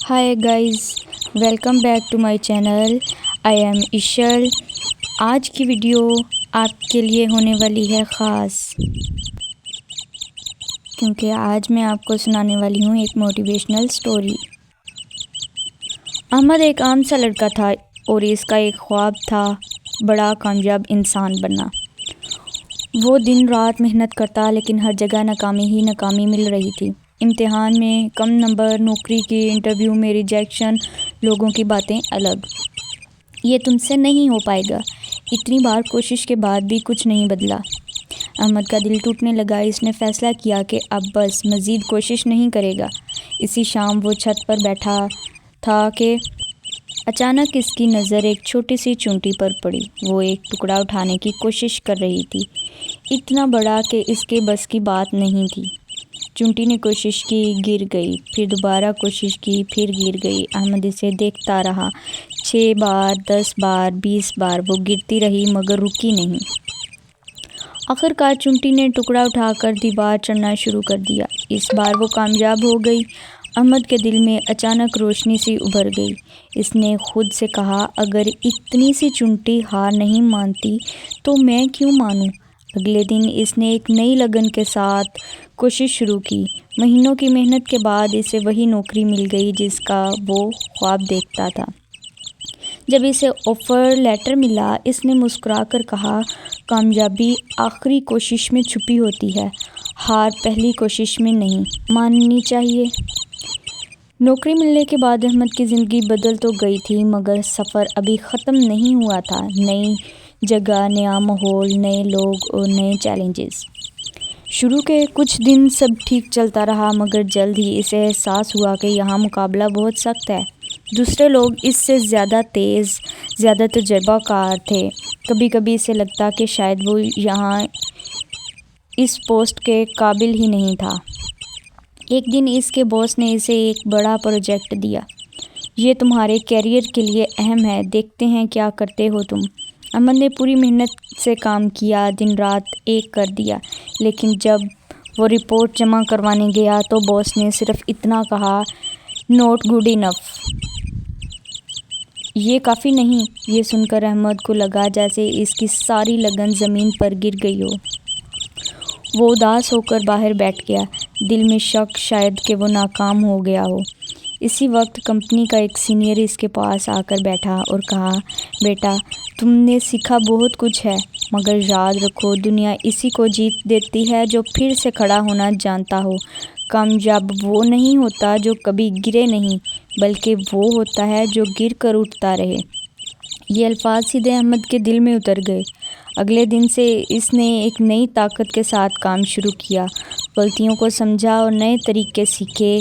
Hi guys, welcome back to my channel. I am Ishal. आज की video आपके लिए होने वाली है ख़ास, क्योंकि आज मैं आपको सुनाने वाली हूँ एक मोटिवेशनल स्टोरी। अहमद एक आम सा लड़का था और इसका एक ख्वाब था बड़ा कामयाब इंसान बनना। वो दिन रात मेहनत करता, लेकिन हर जगह नाकामी ही नाकामी मिल रही थी। इम्तिहान में कम नंबर, नौकरी की इंटरव्यू में रिजेक्शन, लोगों की बातें अलग। ये तुमसे नहीं हो पाएगा। इतनी बार कोशिश के बाद भी कुछ नहीं बदला। अहमद का दिल टूटने लगा। इसने फैसला किया कि अब बस मज़ीद कोशिश नहीं करेगा। इसी शाम वो छत पर बैठा था कि अचानक इसकी नज़र एक छोटी सी चूंटी पर पड़ी। वो एक टुकड़ा उठाने की कोशिश कर रही थी, इतना बड़ा कि इसके बस की बात नहीं थी। चूंटी ने कोशिश की, गिर गई, फिर दोबारा कोशिश की, फिर गिर गई। अहमद इसे देखता रहा। 6 बार, 10 बार, 20 बार वो गिरती रही, मगर रुकी नहीं। आखिरकार चूंटी ने टुकड़ा उठाकर दीवार चढ़ना शुरू कर दिया। इस बार वो कामयाब हो गई। अहमद के दिल में अचानक रोशनी सी उभर गई। इसने खुद से कहा, अगर इतनी सी चूंटी हार नहीं मानती तो मैं क्यों मानूं। अगले दिन इसने एक नई लगन के साथ कोशिश शुरू की। महीनों की मेहनत के बाद इसे वही नौकरी मिल गई जिसका वो ख्वाब देखता था। जब इसे ऑफ़र लेटर मिला, इसने मुस्कुराकर कहा, कामयाबी आखिरी कोशिश में छुपी होती है, हार पहली कोशिश में नहीं माननी चाहिए। नौकरी मिलने के बाद अहमद की ज़िंदगी बदल तो गई थी, मगर सफ़र अभी ख़त्म नहीं हुआ था। नई जगह, नया माहौल, नए लोग और नए चैलेंजेस। शुरू के कुछ दिन सब ठीक चलता रहा, मगर जल्द ही इसे एहसास हुआ कि यहाँ मुकाबला बहुत सख्त है। दूसरे लोग इससे ज़्यादा तेज़, ज़्यादा तजर्बाकार थे। कभी कभी इसे लगता कि शायद वो यहाँ इस पोस्ट के काबिल ही नहीं था। एक दिन इसके बॉस ने इसे एक बड़ा प्रोजेक्ट दिया। ये तुम्हारे कैरियर के लिए अहम है, देखते हैं क्या करते हो तुम। अमन ने पूरी मेहनत से काम किया, दिन रात एक कर दिया, लेकिन जब वो रिपोर्ट जमा करवाने गया तो बॉस ने सिर्फ इतना कहा, नॉट गुड इनफ। ये काफ़ी नहीं। ये सुनकर अहमद को लगा जैसे इसकी सारी लगन ज़मीन पर गिर गई हो। वो उदास होकर बाहर बैठ गया, दिल में शक शायद कि वो नाकाम हो गया हो। इसी वक्त कंपनी का एक सीनियर इसके पास आकर बैठा और कहा, बेटा तुमने सीखा बहुत कुछ है, मगर याद रखो दुनिया इसी को जीत देती है जो फिर से खड़ा होना जानता हो। कामयाब वो नहीं होता जो कभी गिरे नहीं, बल्कि वो होता है जो गिर कर उठता रहे। ये अल्फाज सीधे अहमद के दिल में उतर गए। अगले दिन से इसने एक नई ताकत के साथ काम शुरू किया, गलतियों को समझा और नए तरीके सीखे।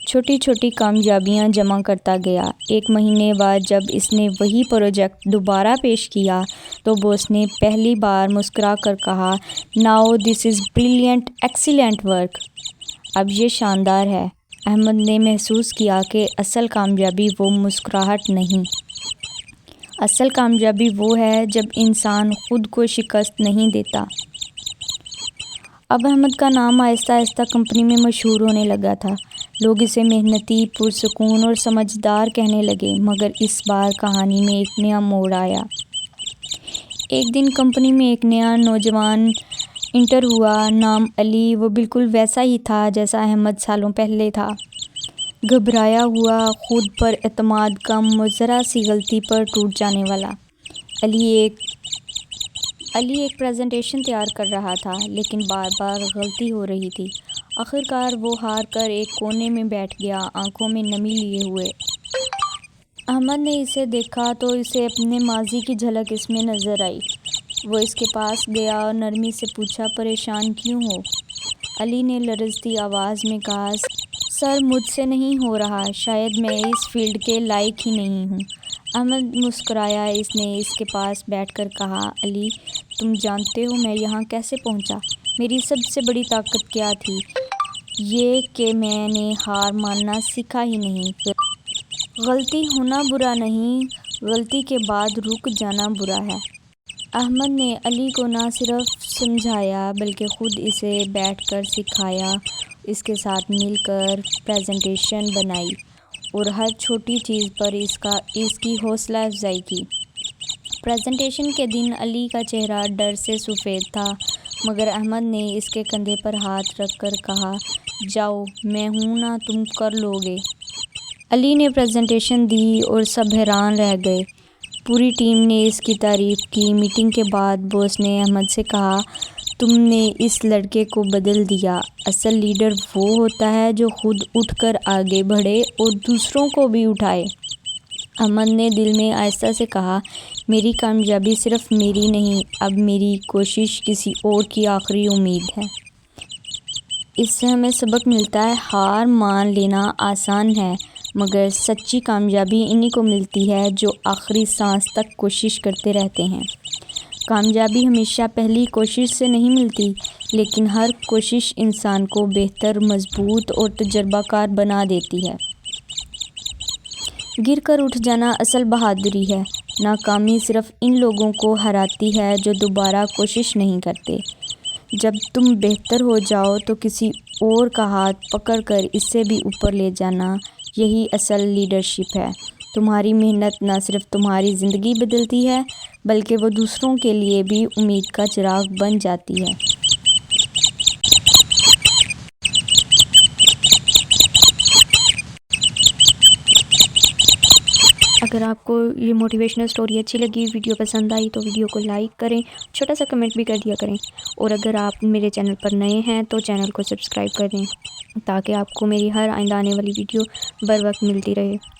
छोटी छोटी कामयाबियां जमा करता गया। एक महीने बाद जब इसने वही प्रोजेक्ट दोबारा पेश किया तो बॉस ने पहली बार मुस्कुरा कर कहा, now this is brilliant, excellent work. अब ये शानदार है। अहमद ने महसूस किया कि असल कामयाबी वो मुस्कुराहट नहीं, असल कामयाबी वो है जब इंसान खुद को शिकस्त नहीं देता। अब अहमद का नाम आहिस्ता आहिस्ता कंपनी में मशहूर होने लगा था। लोग इसे मेहनती, पुरसुकून और समझदार कहने लगे। मगर इस बार कहानी में एक नया मोड़ आया। एक दिन कंपनी में एक नया नौजवान इंटर हुआ, नाम अली। वो बिल्कुल वैसा ही था जैसा अहमद सालों पहले था। घबराया हुआ, खुद पर एतमाद कम और ज़रा सी गलती पर टूट जाने वाला। अली एक प्रेजेंटेशन तैयार कर रहा था, लेकिन बार बार गलती हो रही थी। आखिरकार वो हार कर एक कोने में बैठ गया, आंखों में नमी लिए हुए। अहमद ने इसे देखा तो इसे अपने माजी की झलक इसमें नज़र आई। वो इसके पास गया और नरमी से पूछा, परेशान क्यों हो? अली ने लरजती आवाज़ में कहा, सर मुझसे नहीं हो रहा, शायद मैं इस फील्ड के लायक ही नहीं हूँ। अहमद मुस्कुराया। इसने इसके पास बैठकर कहा, अली तुम जानते हो मैं यहाँ कैसे पहुँचा? मेरी सबसे बड़ी ताकत क्या थी? ये कि मैंने हार मानना सीखा ही नहीं। गलती होना बुरा नहीं, गलती के बाद रुक जाना बुरा है। अहमद ने अली को ना सिर्फ समझाया बल्कि ख़ुद इसे बैठकर सिखाया। اس کے ساتھ مل کر پریزنٹیشن بنائی اور ہر چھوٹی چیز پر اس کی حوصلہ افزائی کی۔ پریزنٹیشن کے دن علی کا چہرہ ڈر سے سفید تھا، مگر احمد نے اس کے کندھے پر ہاتھ رکھ کر کہا، جاؤ، میں ہوں نا، تم کر لو گے۔ علی نے پریزنٹیشن دی اور سب حیران رہ گئے۔ پوری ٹیم نے اس کی تعریف کی۔ میٹنگ کے بعد باس نے احمد سے کہا، تم نے اس لڑکے کو بدل دیا۔ اصل لیڈر وہ ہوتا ہے جو خود اٹھ کر آگے بڑھے اور دوسروں کو بھی اٹھائے۔ احمد نے دل میں آہستہ سے کہا، میری کامیابی صرف میری نہیں، اب میری کوشش کسی اور کی آخری امید ہے۔ اس سے ہمیں سبق ملتا ہے، ہار مان لینا آسان ہے، مگر سچی کامیابی انہی کو ملتی ہے جو آخری سانس تک کوشش کرتے رہتے ہیں۔ کامیابی ہمیشہ پہلی کوشش سے نہیں ملتی، لیکن ہر کوشش انسان کو بہتر، مضبوط اور تجربہ کار بنا دیتی ہے۔ گر کر اٹھ جانا اصل بہادری ہے۔ ناکامی صرف ان لوگوں کو ہراتی ہے جو دوبارہ کوشش نہیں کرتے۔ جب تم بہتر ہو جاؤ تو کسی اور کا ہاتھ پکڑ کر اس سے بھی اوپر لے جانا، یہی اصل لیڈرشپ ہے۔ تمہاری محنت نہ صرف تمہاری زندگی بدلتی ہے، بلکہ وہ دوسروں کے لیے بھی امید کا چراغ بن جاتی ہے۔ اگر آپ کو یہ موٹیویشنل سٹوری اچھی لگی، ویڈیو پسند آئی تو ویڈیو کو لائک کریں، چھوٹا سا کمنٹ بھی کر دیا کریں، اور اگر آپ میرے چینل پر نئے ہیں تو چینل کو سبسکرائب کر دیں تاکہ آپ کو میری ہر آئندہ آنے والی ویڈیو بر وقت ملتی رہے۔